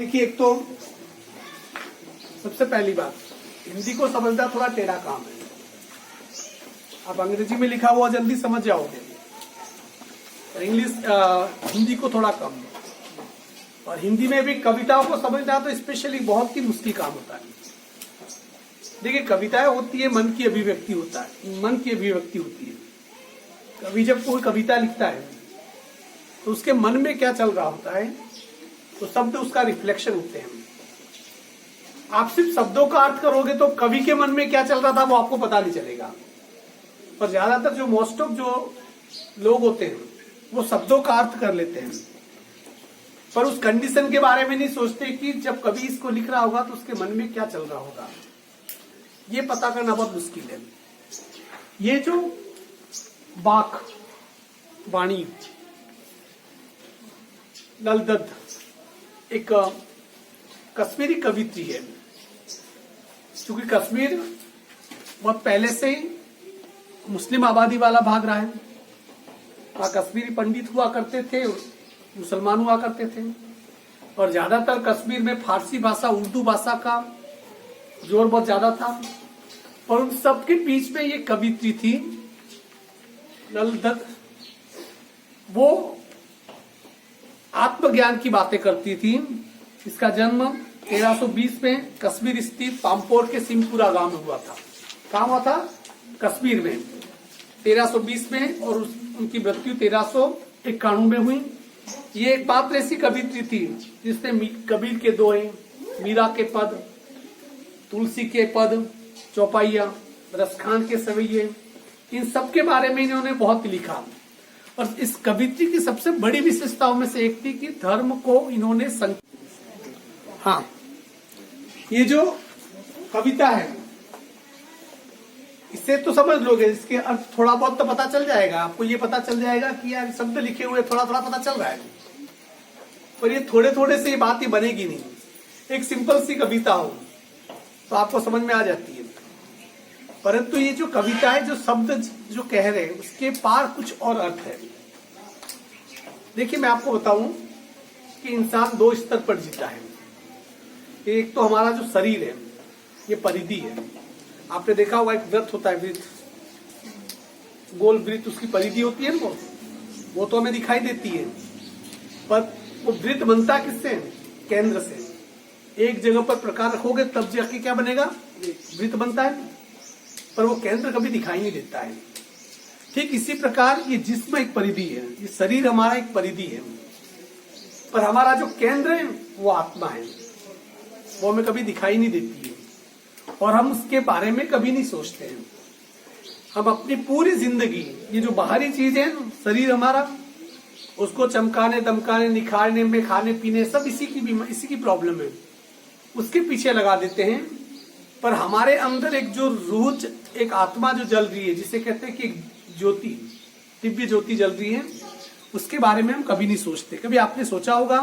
देखिए, एक तो सबसे पहली बात, हिंदी को समझना थोड़ा टेढ़ा काम है। आप अंग्रेजी में लिखा हुआ जल्दी समझ जाओगे, इंग्लिश हिंदी को थोड़ा कम। और हिंदी में भी कविताओं को समझना तो स्पेशली बहुत ही मुश्किल काम होता है। देखिए, कविताएं होती है, मन की अभिव्यक्ति होता है, मन की अभिव्यक्ति होती है। कवि जब कोई कविता लिखता है तो उसके मन में क्या चल रहा होता है, तो शब्द उसका रिफ्लेक्शन होते हैं। आप सिर्फ शब्दों का अर्थ करोगे तो कवि के मन में क्या चल रहा था वो आपको पता नहीं चलेगा। पर ज्यादातर जो मोस्ट ऑफ जो लोग होते हैं वो शब्दों का अर्थ कर लेते हैं, पर उस कंडीशन के बारे में नहीं सोचते कि जब कवि इसको लिख रहा होगा तो उसके मन में क्या चल रहा होगा। ये पता करना बहुत मुश्किल है। ये जो बाक वाणी नल दत्त एक कश्मीरी कवित्री है। क्योंकि कश्मीर बहुत पहले से ही मुस्लिम आबादी वाला भाग रहा है, वहां कश्मीरी पंडित हुआ करते थे, मुसलमान हुआ करते थे, और ज्यादातर कश्मीर में फारसी भाषा, उर्दू भाषा का जोर बहुत ज्यादा था। और उन सबके बीच में ये कवित्री थी नल दत्त। वो आत्मज्ञान की बातें करती थी। इसका जन्म 1320 में कश्मीर स्थित पामपोर के सिंहपुरा गांव में हुआ था। कहाँ हुआ था? कश्मीर में 1320 में, और उनकी मृत्यु 1391 में हुई। ये एक मात्र ऐसी कवित्री थी जिसने कबीर के दोहे, मीरा के पद, तुलसी के पद, चौपाइया, रसखान के सवैये, इन सब के बारे में इन्होंने बहुत लिखा। और इस कवित्री की सबसे बड़ी विशेषताओं में से एक थी कि धर्म को इन्होंने हाँ, ये जो कविता है इससे तो समझ लोगे, इसके अर्थ थोड़ा बहुत तो पता चल जाएगा आपको। ये पता चल जाएगा कि यार शब्द लिखे हुए थोड़ा थोड़ा पता चल रहा है, पर ये थोड़े थोड़े से ये बात ही बनेगी नहीं। एक सिंपल सी कविता हो तो आपको समझ में आ जाती है, परंतु ये जो कविता है, जो शब्द जो कह रहे हैं उसके पार कुछ और अर्थ है। देखिए, मैं आपको बताऊं कि इंसान दो स्तर पर जीता है। एक तो हमारा जो शरीर है, ये परिधि है। आपने देखा होगा एक वृत्त होता है, वृत्त, गोल वृत्त, उसकी परिधि होती है ना, वो तो हमें दिखाई देती है, पर वो वृत्त बनता किससे? केंद्र से। एक जगह पर प्रकार रखोगे तब जाके क्या बनेगा? वृत्त बनता है, पर वो केंद्र कभी दिखाई नहीं देता है। ठीक इसी प्रकार ये जिस्म एक परिधि है, ये शरीर हमारा एक परिधि है, पर हमारा जो केंद्र है वो आत्मा है, वो हमें कभी दिखाई नहीं देती है, और हम उसके बारे में कभी नहीं सोचते हैं। हम अपनी पूरी जिंदगी ये जो बाहरी चीज है, शरीर हमारा, उसको चमकाने, दमकाने, निखारने में, खाने पीने, सब इसी की प्रॉब्लम है, उसके पीछे लगा देते हैं। पर हमारे अंदर एक जो रूह, एक आत्मा जो जल रही है, जिसे कहते हैं कि एक ज्योति, दिव्य ज्योति जल रही है, उसके बारे में हम कभी नहीं सोचते। कभी आपने सोचा होगा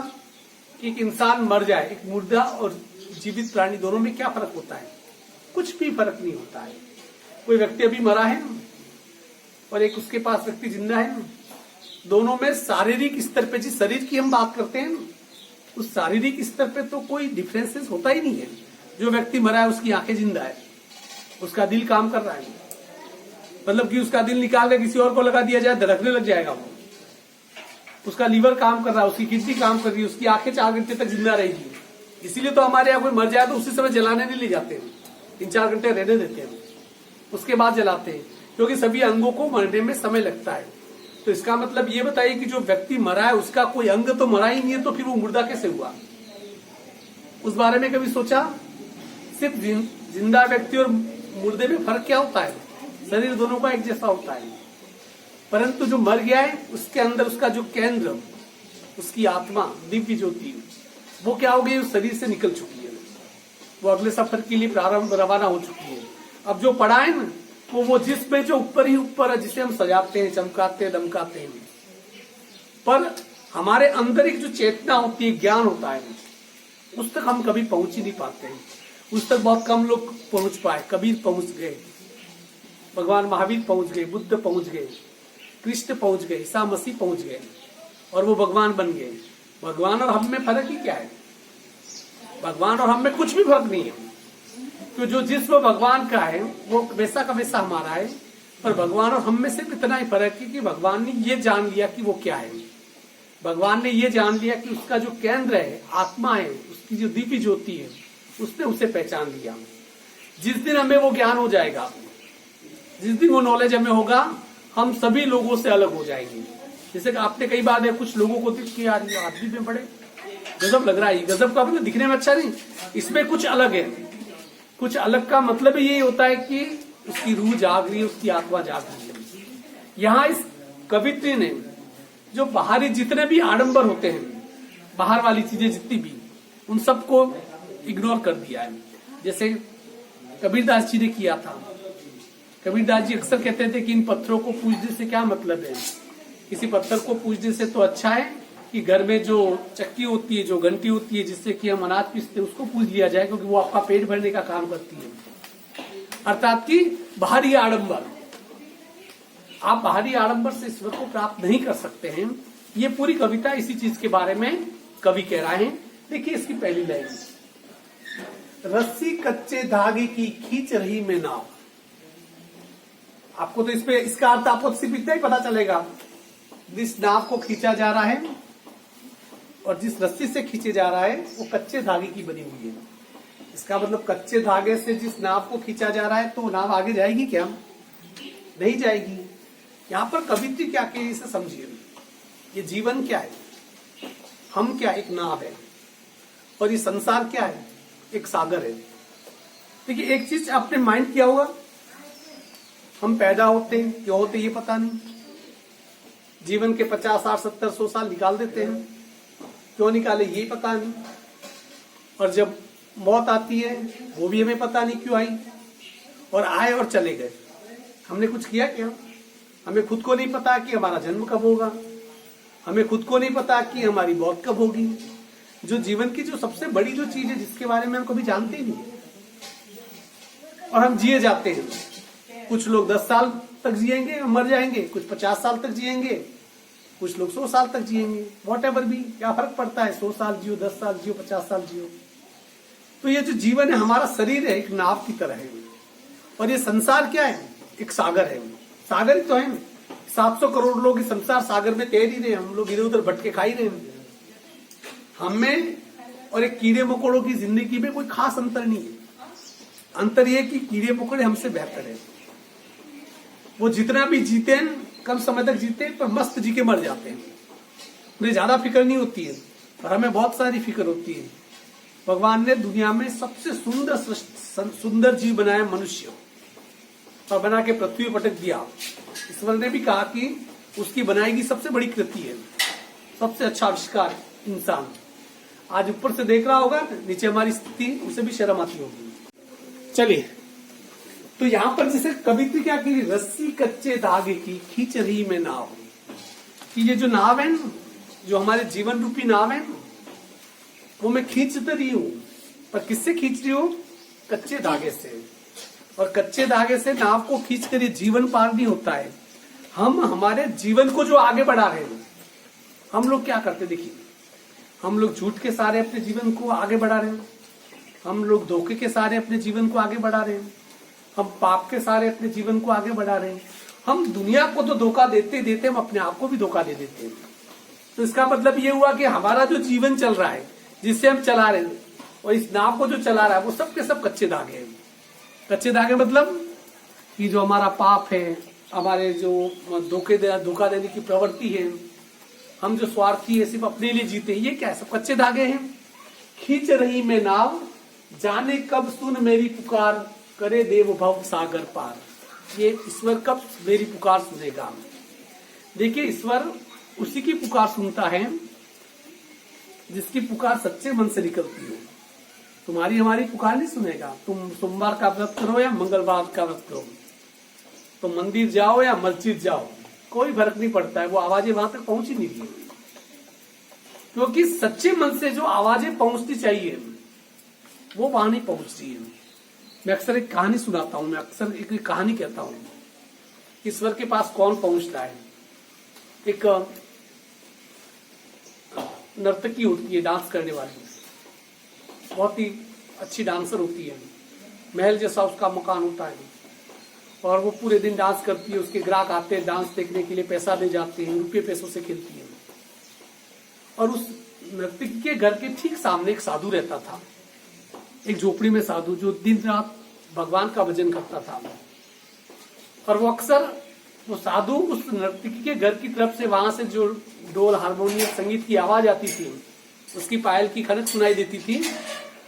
कि एक इंसान मर जाए, एक मुर्दा और जीवित प्राणी दोनों में क्या फर्क होता है? कुछ भी फर्क नहीं होता है। कोई व्यक्ति अभी मरा है और एक उसके पास व्यक्ति जिंदा है, दोनों में शारीरिक स्तर पे, जिस शरीर की हम बात करते हैं, उस शारीरिक स्तर पे तो कोई डिफरेंसेस होता ही नहीं है। जो व्यक्ति मरा है उसकी आंखें जिंदा है, उसका दिल काम कर रहा है, मतलब कि उसका दिल निकाल कर किसी और को लगा दिया जाए, धड़कने लग जाएगा वो। उसका लीवर काम कर रहा है, उसकी किडनी काम कर रही है, उसकी आंखें 4 घंटे तक जिंदा रहेगी। इसीलिए तो हमारे यहाँ कोई मर जाए तो उसी समय जलाने नहीं ले जाते हैं, 3-4 घंटे रहने देते हैं, उसके बाद जलाते हैं, क्योंकि सभी अंगों को मरने में समय लगता है। तो इसका मतलब ये बताइए कि जो व्यक्ति मरा है उसका कोई अंग तो मरा ही नहीं है, तो फिर वो मुर्दा कैसे हुआ? उस बारे में कभी सोचा? सिर्फ जिंदा व्यक्ति और मुर्दे में फर्क क्या होता है? शरीर दोनों का एक जैसा होता है, परंतु जो मर गया है उसके अंदर उसका जो केंद्र, उसकी आत्मा, दिव्य ज्योति, वो क्या हो गई? उस शरीर से निकल चुकी है, वो अगले सफर के लिए प्रारंभ रवाना हो चुकी है। अब जो पड़ा है ना, वो जिसमें जो ऊपर ही ऊपर है, जिसे हम सजाते हैं, चमकाते हैं, दमकाते हैं, पर हमारे अंदर एक जो चेतना होती है, ज्ञान होता है, उस तक हम कभी पहुंच ही नहीं पाते हैं। उस तक बहुत कम लोग पहुंच पाए। कबीर पहुंच गए, भगवान महावीर पहुंच गए, बुद्ध पहुंच गए, कृष्ण पहुंच गए, ईसा मसीह पहुंच गए, और वो भगवान बन गए। भगवान और हम में फर्क ही क्या है? भगवान और हम में कुछ भी फर्क नहीं है, तो जो जिस्म भगवान का है वो वैसा का वैसा हमारा है, पर भगवान और हम में सिर्फ इतना ही फर्क है कि भगवान ने ये जान लिया कि वो क्या है। भगवान ने ये जान लिया कि उसका जो केंद्र है, आत्मा है, उसकी जो दीपी ज्योति है, उसने उसे पहचान लिया। जिस दिन हमें वो ज्ञान हो जाएगा, जिस दिन वो नॉलेज हमें होगा, हम सभी लोगों से अलग हो जाएंगे। जैसे कि आपने कई बार कुछ लोगों को देख के यार ये आदमी में बड़े गजब लग रहा है, गजब का मतलब दिखने में अच्छा नहीं, इसमें कुछ अलग है। कुछ अलग का मतलब ये होता है कि उसकी रूह जाग रही है, उसकी आत्मा जाग रही है। यहाँ इस कवित्री ने जो बाहरी जितने भी आडंबर होते हैं, बाहर वाली चीजें जितनी भी, उन सबको इग्नोर कर दिया है। जैसे कबीरदास जी ने किया था। कबीरदास जी अक्सर कहते थे कि इन पत्थरों को पूजने से क्या मतलब है, किसी पत्थर को पूजने से तो अच्छा है कि घर में जो चक्की होती है, जो घंटी होती है जिससे कि हम अनाज पीसते हैं, उसको पूज लिया जाए, क्योंकि वो आपका पेट भरने का काम करती है। अर्थात कि बाहरी आडंबर, आप बाहरी आडंबर से ईश्वर को प्राप्त नहीं कर सकते हैं। ये पूरी कविता इसी चीज के बारे में कवि कह रहा है। देखिए इसकी पहली लाइन, रस्सी कच्चे धागे की खींच रही मैं नाव। आपको तो इस पे इसका अर्थ आपको सिर्फ इतना ही पता चलेगा, जिस नाव को खींचा जा रहा है और जिस रस्सी से खींचे जा रहा है वो कच्चे धागे की बनी हुई है। इसका मतलब कच्चे धागे से जिस नाव को खींचा जा रहा है तो नाव आगे जाएगी क्या? नहीं जाएगी। यहां पर कवित्री क्या कही, इसे समझिए। ये जीवन क्या है, हम क्या, एक नाव है, और ये संसार क्या है, एक सागर है। देखिए एक चीज आपने माइंड किया होगा, हम पैदा होते हैं, क्यों होते ये पता नहीं, जीवन के 50, 60, 70, 100 साल निकाल देते हैं, क्यों निकाले ये पता नहीं, और जब मौत आती है वो भी हमें पता नहीं क्यों आई, और आए और चले गए। हमने कुछ किया क्या? हमें खुद को नहीं पता कि हमारा जन्म कब होगा, हमें खुद को नहीं पता कि हमारी मौत कब होगी। जो जीवन की जो सबसे बड़ी जो चीज है जिसके बारे में हम कभी जानते ही नहीं, और हम जिए जाते हैं। कुछ लोग 10 साल तक जिएंगे, मर जाएंगे, कुछ 50 साल तक जिएंगे, कुछ लोग 100 साल तक जिएंगे। वॉटएवर भी, क्या फर्क पड़ता है, 100 साल जियो, 10 साल जियो, 50 साल जियो। तो ये जो जीवन है, हमारा शरीर है, एक नाव की तरह है, और ये संसार क्या है, एक सागर है। सागर ही तो है। 700 करोड़ लोग इस संसार सागर में तैर ही रहे, हम लोग इधर उधर भटके खा ही रहे हैं। हमें और एक कीड़े मकोड़ों की जिंदगी में कोई खास अंतर नहीं है। अंतर यह कि कीड़े मकोड़े हमसे बेहतर है। वो जितना भी जीते हैं, कम समय तक जीते हैं, पर मस्त जी के मर जाते हैं। उन्हें ज्यादा फिक्र नहीं होती है, पर हमें बहुत सारी फिक्र होती है। भगवान ने दुनिया में सबसे सुंदर जीव बनाया मनुष्य, और बना के पृथ्वी पटक दिया। ईश्वर ने भी कहा कि उसकी बनाई गई सबसे बड़ी कृति है, सबसे अच्छा आविष्कार इंसान। आज ऊपर से देख रहा होगा, नीचे हमारी स्थिति, उसे भी शर्म आती होगी। चलिए, तो यहां पर जैसे कवित्री क्या की, रस्सी कच्चे धागे की खींच रही मैं नाव, कि ये जो नाव है ना, जो हमारे जीवन रूपी नाव है ना, वो मैं खींच तो रही हूं, पर किससे खींच रही हूं? कच्चे धागे से। और कच्चे धागे से नाव को खींच कर ये जीवन पार नहीं होता है। हम हमारे जीवन को जो आगे बढ़ा रहे हैं, हम लोग क्या करते देखिए, हम लोग झूठ के सहारे अपने जीवन को आगे बढ़ा रहे हैं, हम लोग धोखे के सहारे अपने जीवन को आगे बढ़ा रहे हैं, हम पाप के सहारे अपने जीवन को आगे बढ़ा रहे हैं। हम दुनिया को तो धोखा देते देते हम अपने आप को भी धोखा दे देते हैं। तो इसका मतलब ये हुआ कि हमारा जो जीवन चल रहा है, जिससे हम चला रहे हैं, और इस नाव को जो चला रहा है, वो सब के सब कच्चे धागे हैं। कच्चे धागे मतलब कि जो हमारा पाप है, हमारे जो धोखा देने की प्रवृत्ति है, हम जो स्वार्थी है, सिर्फ अपने लिए जीते हैं, ये क्या है, सब कच्चे धागे हैं। खींच रही मैं नाव, जाने कब सुन मेरी पुकार, करे देव भव सागर पार। ये ईश्वर कब मेरी पुकार सुनेगा? देखिए, ईश्वर उसी की पुकार सुनता है जिसकी पुकार सच्चे मन से निकलती हो। तुम्हारी हमारी पुकार नहीं सुनेगा। तुम सोमवार का व्रत करो या मंगलवार का व्रत करो, तो मंदिर जाओ या मस्जिद जाओ, कोई फर्क नहीं पड़ता है, वो आवाजें वहां तक पहुंच ही नहीं रही। क्योंकि सच्चे मन से जो आवाजें पहुंचनी चाहिए वो वहां नहीं पहुंचती है। मैं अक्सर एक कहानी सुनाता हूं, मैं अक्सर एक कहानी कहता हूं। ईश्वर के पास कौन पहुंचता है? एक नर्तकी होती है, डांस करने वाली, बहुत ही अच्छी डांसर होती है, महल जैसा उसका मकान होता है, और वो पूरे दिन डांस करती है। उसके ग्राहक आते हैं डांस देखने के लिए, पैसा दे जाते हैं, रुपये पैसों से खेलती है। और उस नर्तकी के घर के ठीक सामने एक साधु रहता था, एक झोपड़ी में साधु, जो दिन रात भगवान का भजन करता था। और वो अक्सर वो साधु उस नर्तकी के घर की तरफ से, वहां से जो ढोल हारमोनियम संगीत की आवाज आती थी, उसकी पायल की खनक सुनाई देती थी,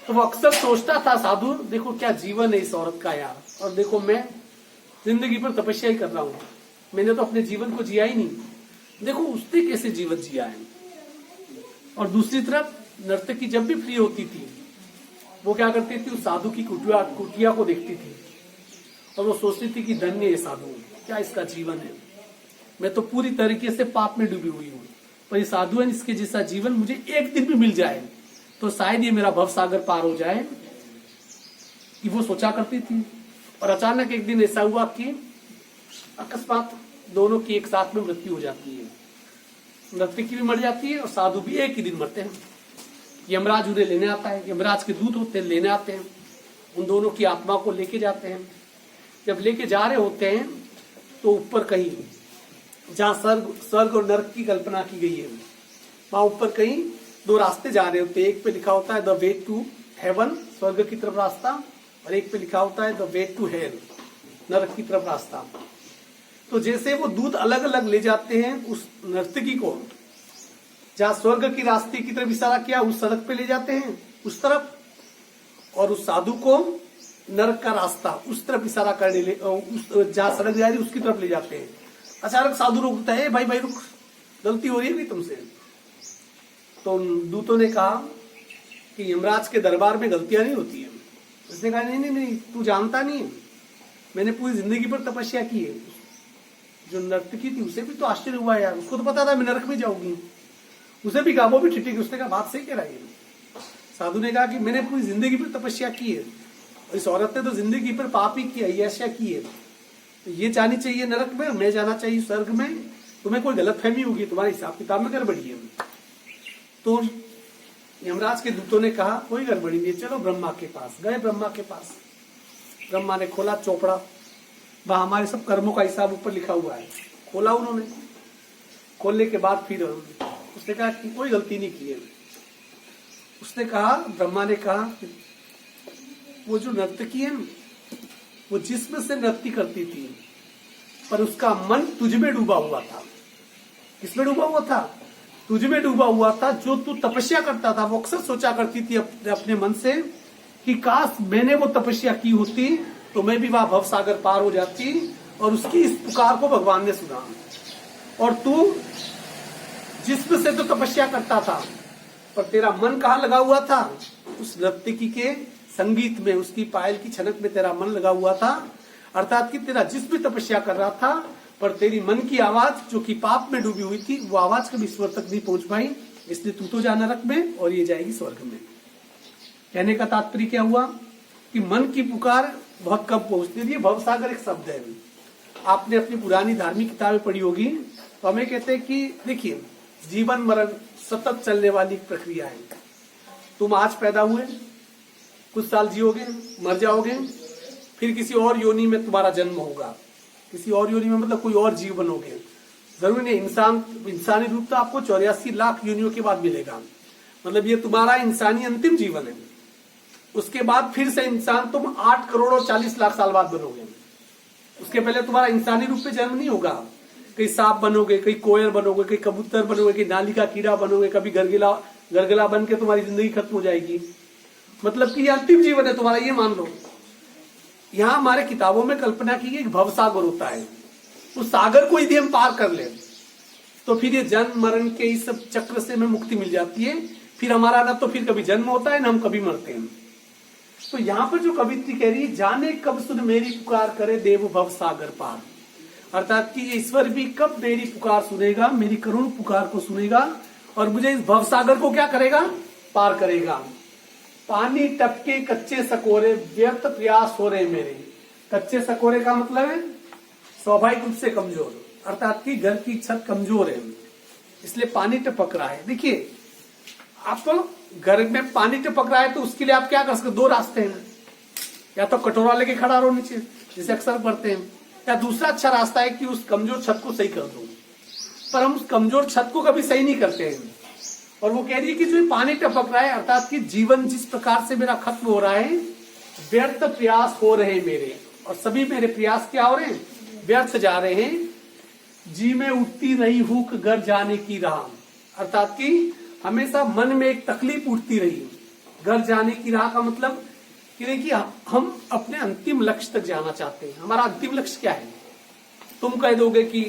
तो वो अक्सर सोचता था साधु, देखो क्या जीवन है इस औरत का यार, और देखो मैं जिंदगी पर तपस्या ही कर रहा हूँ, मैंने तो अपने जीवन को जिया ही नहीं, देखो उसने कैसे जीवन जिया है। और दूसरी तरफ नर्तकी जब भी फ्री होती थी, वो क्या करती थी, उस साधु की कुटिया को देखती थी, और वो सोचती थी कि धन्य है साधु, क्या इसका जीवन है, मैं तो पूरी तरीके से पाप में डूबी हुई हूँ, पर ये साधु है, इसके जैसा जीवन मुझे एक दिन भी मिल जाए तो शायद ये मेरा भव सागर पार हो जाए, कि वो सोचा करती थी। और अचानक एक दिन ऐसा हुआ कि अकस्मात दोनों की एक साथ में मृत्यु हो जाती है, नर्तकी भी मर जाती है और साधु भी एक ही दिन मरते हैं। यमराज उन्हें लेने आता है, यमराज के दूत होते हैं, लेने आते हैं, उन दोनों की आत्मा को लेके जाते हैं। जब लेके जा रहे होते हैं तो ऊपर कहीं, जहाँ स्वर्ग और नरक की कल्पना की गई है, वहां ऊपर कहीं दो रास्ते जा रहे होते हैं। एक पे लिखा होता है द वे टू हेवन, स्वर्ग की तरफ रास्ता, और एक पे लिखा होता है द वे टू हेल, नरक की तरफ रास्ता। तो जैसे वो दूत अलग अलग ले जाते हैं उस नर्तकी को, जहाँ स्वर्ग की रास्ते की तरफ इशारा किया, उस सड़क पे ले जाते हैं उस तरफ, और उस साधु को नरक का रास्ता उस तरफ इशारा करने जहाँ सड़क जा रही है उसकी तरफ ले जाते हैं। अचानक साधु रोकता है, भाई भाई रुक, गलती हो रही है भी तुमसे। तो दूतों ने कहा कि यमराज के दरबार में गलतियां नहीं होती है। उसने कहा नहीं नहीं नहीं, तू जानता नहीं है, मैंने पूरी जिंदगी पर तपस्या की है। जो नर्तकी थी उसे भी तो आश्चर्य हुआ यार, उसको तो पता था मैं नरक में जाऊंगी, उसे भी कहा, वो भी ठिठी। उसने कहा बात सही कह रहा है। साधु ने कहा कि मैंने पूरी जिंदगी पर तपस्या की है, और इस औरत ने तो जिंदगी पर पाप ही किया, ऐसा की है, तो ये जानी चाहिए नरक में, मैं जाना चाहिए स्वर्ग में, तुम्हें कोई गलतफहमी होगी, तुम्हारे हिसाब किताब में गड़बड़ी है। तो यमराज के दूतों ने कहा कोई गड़बड़ी नहीं, चलो ब्रह्मा के पास। गए ब्रह्मा के पास, ब्रह्मा ने खोला चौपड़ा, वहां हमारे सब कर्मों का हिसाब ऊपर लिखा हुआ है। खोला उन्होंने, खोलने के बाद फिर उसने कहा कि कोई गलती नहीं की है। उसने कहा, ब्रह्मा ने कहा कि वो जो नर्तकी है, वो जिस्म से नृत्य करती थी, पर उसका मन तुझ में डूबा हुआ था। किसमें डूबा हुआ था? तुझ में डूबा हुआ था। जो तू तपस्या करता था, वो अक्सर सोचा करती थी अपने मन से कि काश मैंने वो तपस्या की होती तो मैं भी वहां भव सागर पार हो जाती, और उसकी इस पुकार को भगवान ने सुना। और तू जिस्म से तो तपस्या करता था, पर तेरा मन कहाँ लगा हुआ था? उस नर्तकी के संगीत में, उसकी पायल की छनक में तेरा मन लगा हुआ था। अर्थात कि तेरा जिस्म तपस्या कर रहा था, पर तेरी मन की आवाज जो कि पाप में डूबी हुई थी, वो आवाज कभी स्वर्ग तक नहीं पहुंच पाई। इसलिए तू तो जा नरक में और ये जाएगी स्वर्ग में। कहने का तात्पर्य क्या हुआ कि मन की पुकार बहुत कम पहुंचती है। भवसागर एक शब्द है, आपने अपनी पुरानी धार्मिक किताबें पढ़ी होगी, तो हमें कहते हैं कि देखिए, जीवन मरण सतत चलने वाली प्रक्रिया है। तुम आज पैदा हुए, कुछ साल जियोगे, मर जाओगे, फिर किसी और योनि में तुम्हारा जन्म होगा। किसी और योनि में मतलब कोई और जीव बनोगे। जरूरी नहीं इंसानी रूप तो आपको 84 लाख योनियों के बाद मिलेगा, मतलब ये तुम्हारा इंसानी अंतिम जीवन है। उसके बाद फिर से इंसान तुम 8 करोड़ और 40 लाख साल बाद बनोगे। उसके पहले तुम्हारा इंसानी रूप में जन्म नहीं होगा। कहीं सांप बनोगे, कहीं कोयल बनोगे, कहीं कबूतर बनोगे, कहीं नाली का कीड़ा बनोगे, कभी गरगला बन के तुम्हारी जिंदगी खत्म हो जाएगी। मतलब कि ये अंतिम जीवन है तुम्हारा, ये मान लो। यहाँ हमारे किताबों में कल्पना की गई भवसागर होता है। उस सागर को यदि हम पार कर ले तो फिर ये जन्म मरण के इस सब चक्र से हमें मुक्ति मिल जाती है। फिर हमारा ना तो फिर कभी जन्म होता है, ना हम कभी मरते हैं। तो यहाँ पर जो कवित्री कह रही है, जाने कब सुन मेरी पुकार करे देव भव सागर पार, अर्थात कि ईश्वर भी कब मेरी पुकार सुनेगा, मेरी करुण पुकार को सुनेगा, और मुझे इस भव सागर को क्या करेगा? पार करेगा। पानी टपके कच्चे सकोरे, व्यर्थ प्रयास हो रहे मेरे। कच्चे सकोरे का मतलब है स्वाभाविक रूप से कमजोर, अर्थात कि घर की छत कमजोर है, इसलिए पानी टपक रहा है। देखिए, आप घर में पानी टपक रहा है तो उसके लिए आप क्या कर सकते, दो रास्ते हैं, या तो कटोरा लेके खड़ा रहो नीचे जिसे अक्सर पढ़ते हैं, या दूसरा अच्छा रास्ता है कि उस कमजोर छत को सही कर दो। पर हम उस कमजोर छत को कभी सही नहीं करते हैं। और वो कह रही है कि जो पानी टपक रहा है, अर्थात कि जीवन जिस प्रकार से मेरा खत्म हो रहा है, व्यर्थ प्रयास हो रहे हैं मेरे, और सभी मेरे प्रयास क्या हो रहे हैं, व्यर्थ जा रहे हैं। जी में उठती रही हुक घर जाने की राह, अर्थात कि हमेशा मन में एक तकलीफ उठती रही। घर जाने की राह का मतलब कि हम अपने अंतिम लक्ष्य तक जाना चाहते हैं। हमारा अंतिम लक्ष्य क्या है? तुम कह दोगे कि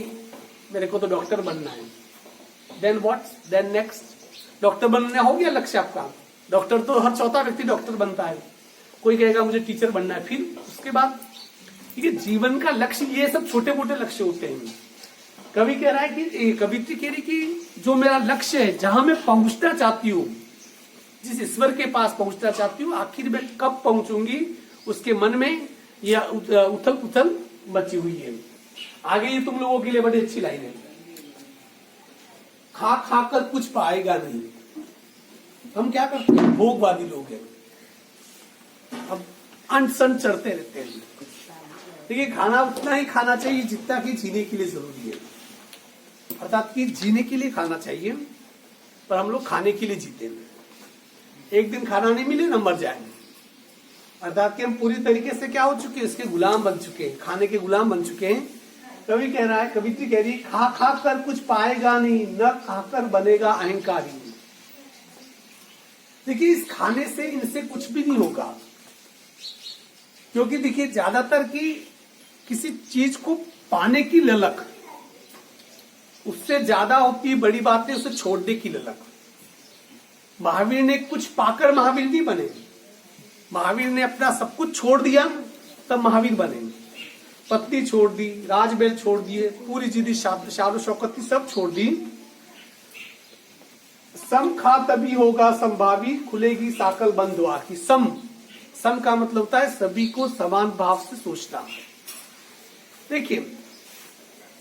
मेरे को तो डॉक्टर बनना है, then what, then next, doctor बनना हो गया लक्ष्य आपका। डॉक्टर तो हर चौथा व्यक्ति डॉक्टर बनता है। कोई कहेगा मुझे टीचर बनना है, फिर उसके बाद ये जीवन का लक्ष्य, ये सब छोटे मोटे लक्ष्य होते हैं। कवि कह रहा है कि कवित्री कह रही कि जो मेरा लक्ष्य है, जहां मैं पहुंचना चाहती हूँ, जिस ईश्वर के पास पहुंचना चाहती हूँ, आखिर में कब पहुंचूंगी, उसके मन में यह उथल पुथल मची हुई है। आगे ये तुम लोगों के लिए बड़ी अच्छी लाइन है, खा खा कर कुछ पाएगा नहीं। हम क्या करते हैं, भोगवादी लोग हैं, हम अनसन चढ़ते रहते हैं। देखिए, खाना उतना ही खाना चाहिए जितना कि जीने के लिए जरूरी है, अर्थात कि जीने के लिए खाना चाहिए, पर हम लोग खाने के लिए जीते हैं। एक दिन खाना नहीं मिले ना मर जाएंगे, अर्थात कि हम पूरी तरीके से क्या हो चुके हैं, इसके गुलाम बन चुके हैं, खाने के गुलाम बन चुके हैं। कवि कह रहा है, कवित्री कह रही है, खा खा कर कुछ पाएगा नहीं, न खाकर बनेगा अहंकारी। देखिए, इस खाने से इनसे कुछ भी नहीं होगा, क्योंकि देखिए ज्यादातर की किसी चीज को पाने की ललक, उससे ज्यादा होती है बड़ी बात है उसे छोड़ने की ललक। महावीर ने कुछ पाकर महावीर नहीं बने, महावीर ने अपना सब कुछ छोड़ दिया तब महावीर बने। पत्नी छोड़ दी, राजमहल छोड़ दिए, पूरी जिदी शारो शौकती सब छोड़ दी। सम खा तभी होगा संभावी, खुलेगी साकल बंद द्वार की। सम का मतलब होता है सभी को समान भाव से सोचना। देखिए,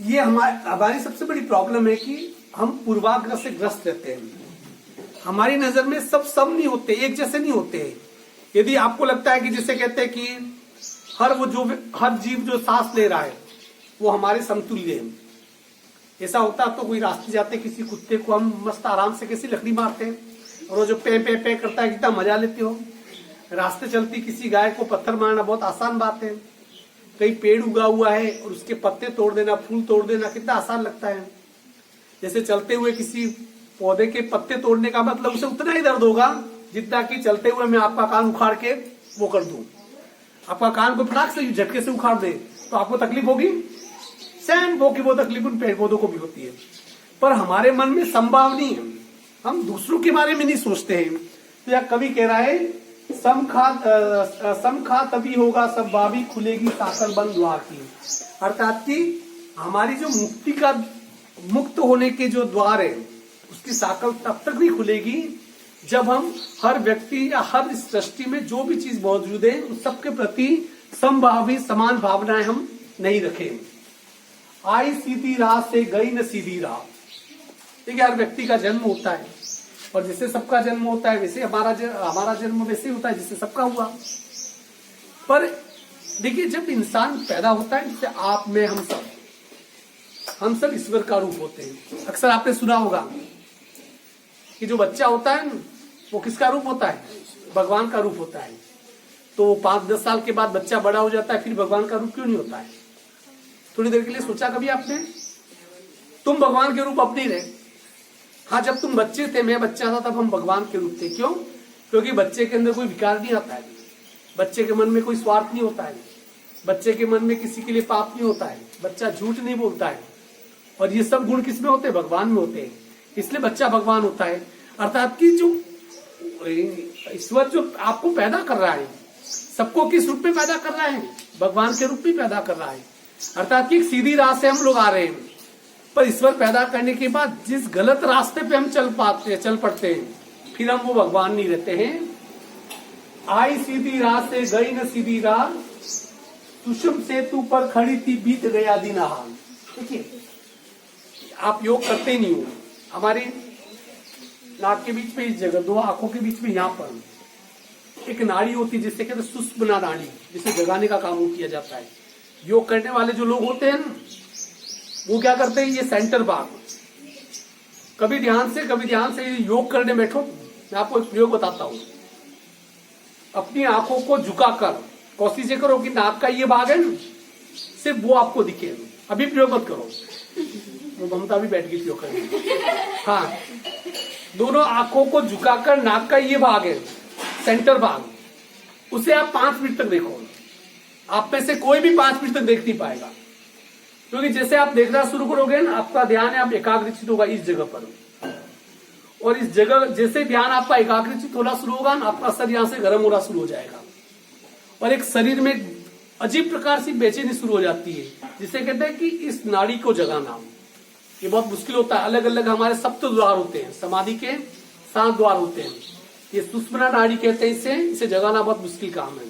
ये हमारी सबसे बड़ी प्रॉब्लम है कि हम पूर्वाग्रह से ग्रस्त रहते हैं। हमारी नजर में सब सम नहीं होते, एक जैसे नहीं होते। यदि आपको लगता है कि जिसे कहते हैं कि हर जीव जो सांस ले रहा है वो हमारे समतुल्य है, ऐसा होता तो कोई रास्ते जाते किसी कुत्ते को हम मस्त आराम से कैसी लकड़ी मारते हैं, और वो जो पे पे पे करता है कितना मजा लेते हो। रास्ते चलती किसी गाय को पत्थर मारना बहुत आसान बात है। कहीं पेड़ उगा हुआ है और उसके पत्ते तोड़ देना, फूल तोड़ देना कितना आसान लगता है। जैसे चलते हुए किसी पौधे के पत्ते तोड़ने का मतलब उसे उतना ही दर्द होगा जितना कि चलते हुए मैं आपका कान उखाड़ के वो कर दूं। आपका कान को फटाक से झटके से उखाड़ दे तो आपको तकलीफ होगी, सेम वो की वो तकलीफ उन पेड़ पौधों को भी होती है। पर हमारे मन में संभाव नहीं है, हम दूसरों के बारे में नहीं सोचते हैं। तो यह कवि कह रहा है, सम खा तभी होगा संभावी, खुलेगी साकल बंद द्वार की। अर्थात कि हमारी जो मुक्त होने के जो द्वार है उसकी साकल तब तक नहीं खुलेगी जब हम हर व्यक्ति या हर इस सृष्टि में जो भी चीज मौजूद है उस सबके प्रति समभावी समान भावनाएं हम नहीं रखें। आई सीधी राह से गई न सीधी राह। देखिए, हर व्यक्ति का जन्म होता है और जैसे सबका जन्म होता है वैसे हमारा जन्म वैसे होता है जिससे सबका हुआ। पर देखिए, जब इंसान पैदा होता है जैसे आप में हम सब ईश्वर का रूप होते हैं। अक्सर आपने सुना होगा कि जो बच्चा होता है वो किसका रूप होता है, भगवान का रूप होता है। तो 5-10 साल के बाद बच्चा बड़ा हो जाता है, फिर भगवान का रूप क्यों नहीं होता है? थोड़ी देर के लिए सोचा कभी आपने? तुम भगवान के रूप अब नहीं रहे। हाँ, जब तुम बच्चे थे, मैं बच्चा था, तब हम भगवान के रूप थे। क्यों? क्योंकि बच्चे के अंदर कोई विकार नहीं आता है, बच्चे के मन में कोई स्वार्थ नहीं होता है, बच्चे के मन में किसी के लिए पाप नहीं होता है, बच्चा झूठ नहीं बोलता है। और ये सब गुण किसमें होते हैं? भगवान में होते हैं। इसलिए बच्चा भगवान होता है। अर्थात कि जो ईश्वर जो आपको पैदा कर रहा है, सबको किस रूप में पैदा कर रहा है? भगवान के रूप में पैदा कर रहा है। अर्थात कि एक सीधी राह से हम लोग आ रहे हैं, पर ईश्वर पैदा करने के बाद जिस गलत रास्ते पे हम चल पड़ते हैं, फिर हम वो भगवान नहीं रहते हैं। आई सीधी राह से गई न सीधी राह, सुषम सेतु पर खड़ी थी बीत गया दिन हाल। देखिए, आप योग करते नहीं हो, हमारी नाक के बीच में इस जगह, दो आंखों के बीच में यहाँ पर एक नाड़ी होती है जिससे कहते हैं सुषुम्ना नाड़ी, जिसे जगाने का काम किया जाता है। योग करने वाले जो लोग होते हैं ना, वो क्या करते हैं, ये सेंटर भाग, कभी ध्यान से योग करने बैठो। मैं आपको एक प्रयोग बताता हूं। अपनी आंखों को झुकाकर कोशिश करो कि नाक का ये भाग है ना, सिर्फ वो आपको दिखे। अभी प्रयोग मत करो, वो ममता भी बैठ गई प्रयोग करने। हाँ, दोनों आंखों को झुकाकर नाक का ये भाग है, सेंटर भाग, उसे आप 5 मिनट तक देखो। आप में से कोई भी 5 मिनट तक देख नहीं पाएगा, क्योंकि जैसे आप देखना शुरू करोगे ना, आपका ध्यान है आप एकाग्रचित होगा इस जगह पर, और इस जगह जैसे ध्यान आपका एकाग्रचित होना शुरू होगा ना, आपका शरीर यहां से गर्म होना शुरू हो जाएगा, और एक शरीर में अजीब प्रकार से बेचैनी शुरू हो जाती है, जिसे कहते हैं कि इस नाड़ी को जगाना। ये बहुत मुश्किल होता है। अलग अलग हमारे सप्त द्वार होते हैं, समाधि के 7 द्वार होते हैं। ये सुषुम्ना नाड़ी कहते हैं, इसे जगाना बहुत मुश्किल काम है,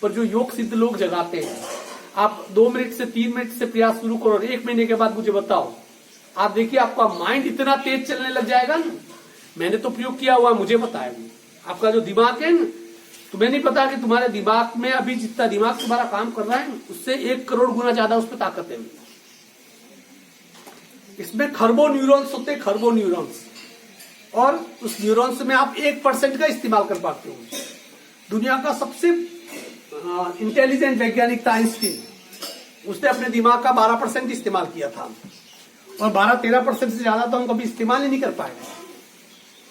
पर जो योग सिद्ध लोग जगाते हैं। आप 2 मिनट से 3 मिनट से प्रयास शुरू करो, 1 महीने के बाद मुझे बताओ, आप देखिए आपका माइंड इतना तेज चलने लग जाएगा ना। मैंने तो प्रयोग किया हुआ, मुझे पता है। आपका जो दिमाग है ना, तुम्हें नहीं पता कि तुम्हारे दिमाग में अभी जितना दिमाग तुम्हारा काम कर रहा है, उससे 1 करोड़ गुना ज्यादा उस पर ताकत है। इसमें खरबों न्यूरॉन्स होते हैं, खरबों न्यूरॉन्स, और उस न्यूरॉन्स में आप 1% का इस्तेमाल कर पाते हो। दुनिया का सबसे इंटेलिजेंट वैज्ञानिक था आइंस्टीन, उसने अपने दिमाग का 12% इस्तेमाल किया था, और 12-13% से ज्यादा तो हम कभी इस्तेमाल ही नहीं कर पाए।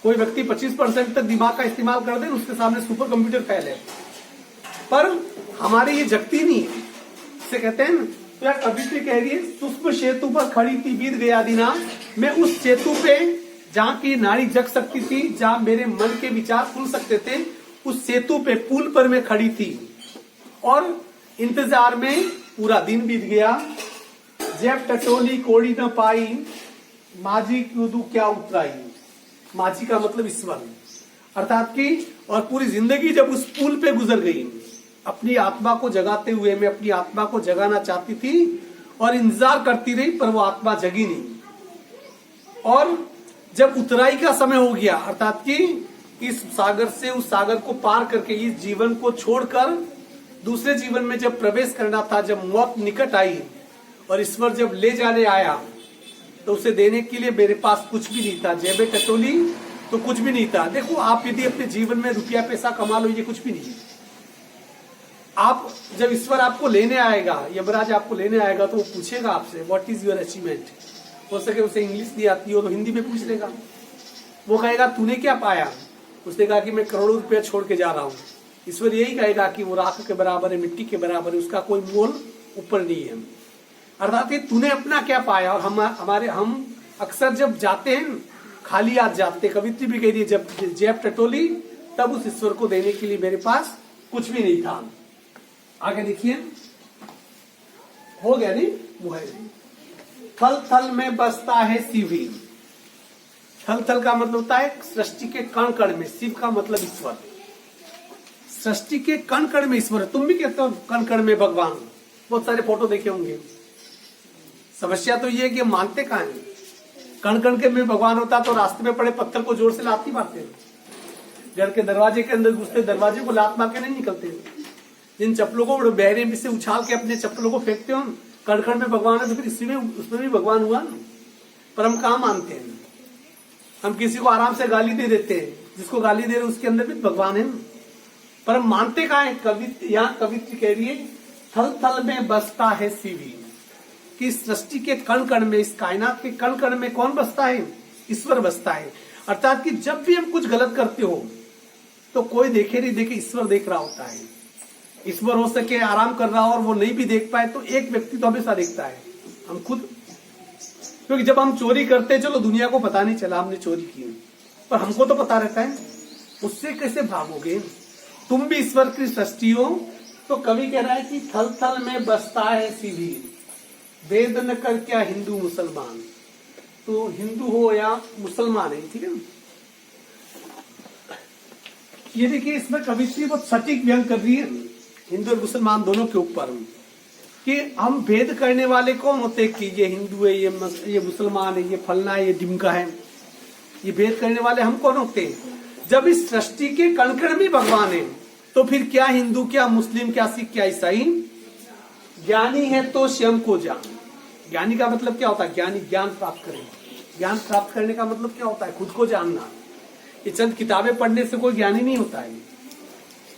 कोई व्यक्ति 25% तक दिमाग का इस्तेमाल कर दे, उसके सामने सुपर कंप्यूटर फेल है। पर हमारी ये जगती नहीं है, इसे कहते हैं ना। तो यार कवित्री कह रही है, सुष्म सेतु पर खड़ी थी बीत गया दिना, मैं उस सेतु पे जहाँ की नाड़ी जग सकती थी, जहाँ मेरे मन के विचार खुल सकते थे, उस सेतु पे, पुल पर मैं खड़ी थी, और इंतजार में पूरा दिन बीत गया। जब टटोली कोड़ी न पाई, माझी कूदू क्या उतराई। माझी का मतलब ईश्वर, अर्थात कि और पूरी जिंदगी जब उस पुल पे गुजर गई, अपनी आत्मा को जगाते हुए मैं अपनी आत्मा को जगाना चाहती थी और इंतजार करती रही, पर वो आत्मा जगी नहीं। और जब उतराई का समय हो गया, अर्थात कि इस सागर से उस सागर को पार करके इस जीवन को छोड़कर दूसरे जीवन में जब प्रवेश करना था, जब मौत निकट आई और ईश्वर जब ले जाने आया, तो उसे देने के लिए मेरे पास कुछ भी नहीं था। जेबे टटोली तो कुछ भी नहीं था। देखो, आप यदि अपने जीवन में रुपया पैसा कमा लो, ये कुछ भी नहीं है। आप जब ईश्वर आपको लेने आएगा, यमराज आपको लेने आएगा, तो वो पूछेगा आपसे व्हाट इज योर अचीवमेंट। हो सके उसे इंग्लिश नहीं आती हो तो हिंदी में पूछ लेगा। वो कहेगा तूने क्या पाया, उसने कहा कि मैं करोड़ों रुपया छोड़ के जा रहा हूँ। ईश्वर यही कहेगा कि वो राख के बराबर है, मिट्टी के बराबर है, उसका कोई मोल ऊपर नहीं है। अर्थात तूने अपना क्या पाया। और हम अक्सर जब जाते हैं खाली हाथ जाते, कवित्री भी कह रही है, जब जेब टटोली तब उस ईश्वर को देने के लिए मेरे पास कुछ भी नहीं था। आगे देखिए, हो गया नहीं, वो है थल थल में बसता है शिवी। थल थल का मतलब होता है सृष्टि के कण कण में, शिव का मतलब ईश्वर। सृष्टि के कण कण में ईश्वर है। तुम भी कहते हो कण कण में भगवान, बहुत सारे फोटो देखे होंगे। समस्या तो ये है कि मानते कहां है। कण कण के में भगवान होता तो रास्ते में पड़े पत्थर को जोर से लात नहीं मारते, घर के दरवाजे के अंदर घुसते दरवाजे को लात मार के नहीं निकलते। जिन चप्पलों को बहरे में से उछाल के अपने चप्पलों को फेंकते हो, कण कण में भगवान है, तो फिर इसमें उसमें भी भगवान हुआ ना। पर हम कहाँ मानते हैं। हम किसी को आराम से गाली दे देते हैं, जिसको गाली दे रहे उसके अंदर भी भगवान है। पर हम मानते कहाँ है। यहाँ कवित्री कह रही है, थल थल में बसता है शिवी, कि सृष्टि के कण कण में, इस कायनात के कण कण में कौन बसता है, ईश्वर बसता है। अर्थात कि जब भी हम कुछ गलत करते हो तो कोई देखे नहीं देखे, ईश्वर देख रहा होता है। ईश्वर हो सके आराम कर रहा हो और वो नहीं भी देख पाए तो एक व्यक्ति तो हमेशा देखता है, हम खुद। क्योंकि जब हम चोरी करते हैं, चलो दुनिया को पता नहीं चला हमने चोरी की, पर हमको तो पता रहता है। उससे कैसे भागोगे। तुम भी ईश्वर की सृष्टि हो। तो कवि कह रहा है कि थल थल में बसता है शिवी, वेद न कर क्या हिंदू मुसलमान। तो हिंदू हो या मुसलमान है, ठीक है। ये देखिए, इसमें कवित्री बहुत सटीक व्यंग कर रही है हिंदू और मुसलमान दोनों के ऊपर, कि हम भेद करने वाले कौन होते कि ये हिंदू है, ये मुसलमान है, ये फलना है, ये ढिमका है। ये भेद करने वाले हम कौन होते हैं? जब इस सृष्टि के कण कण में भगवान है, तो फिर क्या हिंदू, क्या मुस्लिम, क्या सिख, क्या ईसाई? ज्ञानी है तो स्वयं को जान। ज्ञानी का मतलब क्या होता है? ज्ञानी ज्ञान प्राप्त करे। ज्ञान प्राप्त करने का मतलब क्या होता है? खुद को जानना। ये चंद किताबें पढ़ने से कोई ज्ञानी नहीं होता है।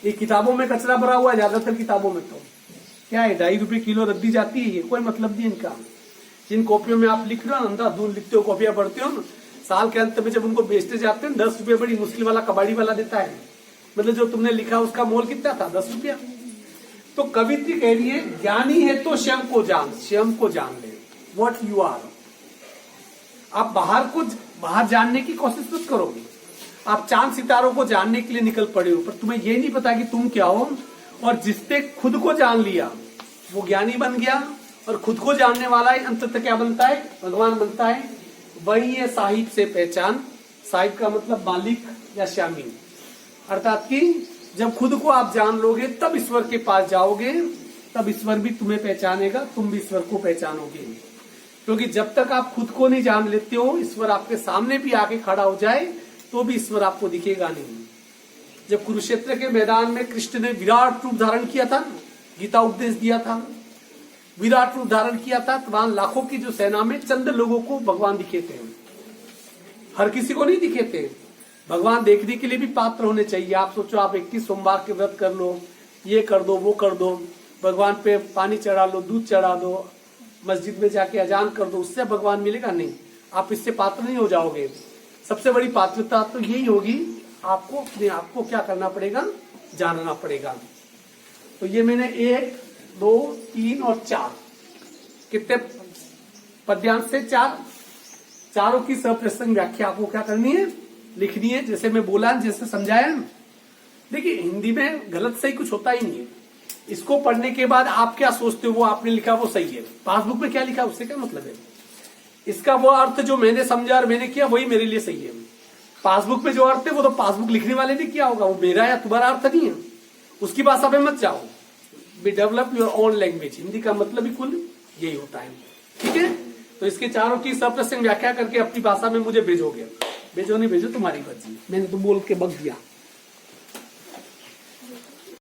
ये किताबों में कचरा भरा हुआ है, ज्यादातर किताबों में तो क्या है, 2.5 रुपए किलो रख दी जाती है, ये कोई मतलब नहीं इनका। जिन कॉपियों में आप लिख रहे हो, अंधाधुंध लिखते हो, कॉपियां पढ़ते हो ना, साल के अंत में जब उनको बेचते जाते हैं 10 रुपये बड़ी मुश्किल वाला कबाड़ी वाला देता है। मतलब जो तुमने लिखा उसका मोल कितना था? 10 रुपया। तो कवित्री कह रही है ज्ञानी है तो स्वयं को जान, स्वयं को जान ले, व्हाट यू आर। आप बाहर जानने की कोशिश मत करो। आप चांद सितारों को जानने के लिए निकल पड़े हो, पर तुम्हें ये नहीं पता कि तुम क्या हो। और जिसने खुद को जान लिया वो ज्ञानी बन गया, और खुद को जानने वाला है अंततः क्या बनता है? भगवान बनता है। वही है साहिब से पहचान। साहिब का मतलब मालिक या स्वामी, अर्थात कि जब खुद को आप जान लोगे तब ईश्वर के पास जाओगे, तब ईश्वर भी तुम्हें पहचानेगा, तुम भी ईश्वर को पहचानोगे। क्योंकि जब तक आप खुद को नहीं जान लेते हो, ईश्वर आपके सामने भी आके खड़ा हो जाए तो भी ईश्वर आपको दिखेगा नहीं। जब कुरुक्षेत्र के मैदान में कृष्ण ने विराट रूप धारण किया था, गीता उपदेश दिया था, विराट रूप धारण किया था, तो वहां लाखों की जो सेना में चंद लोगों को भगवान दिखे थे, हर किसी को नहीं दिखे थे। भगवान देखने के लिए भी पात्र होने चाहिए। आप सोचो, आप 21 सोमवार के व्रत कर लो, ये कर दो, वो कर दो, भगवान पे पानी चढ़ा लो, दूध चढ़ा दो, मस्जिद में जाके अजान कर दो, उससे भगवान मिलेगा नहीं। आप इससे पात्र नहीं हो जाओगे। सबसे बड़ी पात्रता तो यही होगी, आपको अपने आप को क्या करना पड़ेगा? जानना पड़ेगा। तो ये मैंने 1, 2, 3 और 4 कितने पद्यांश से 4, चारों की सप्रसंग व्याख्या आपको क्या करनी है? लिखनी है। जैसे मैं बोला, जैसे समझाया। देखिए, हिंदी में गलत सही कुछ होता ही नहीं है। इसको पढ़ने के बाद आप क्या सोचते हो वो आपने लिखा वो सही है, पासबुक में क्या लिखा उससे क्या मतलब है? इसका वो अर्थ जो मैंने समझा और मैंने किया वही मेरे लिए सही है। पासबुक में जो अर्थ है वो तो पासबुक लिखने वाले ने किया होगा, वो मेरा या तुम्हारा अर्थ नहीं है। उसकी भाषा में मत जाओ। Be develop your own language. Hindi का मतलब ही कुल यही होता है। ठीक है, तो इसके चारों की सप्रसंग व्याख्या करके अपनी भाषा में मुझे भेजोगे। भेजो नहीं भेजो तुम्हारी मर्जी, मैंने तो बोल के बक दिया।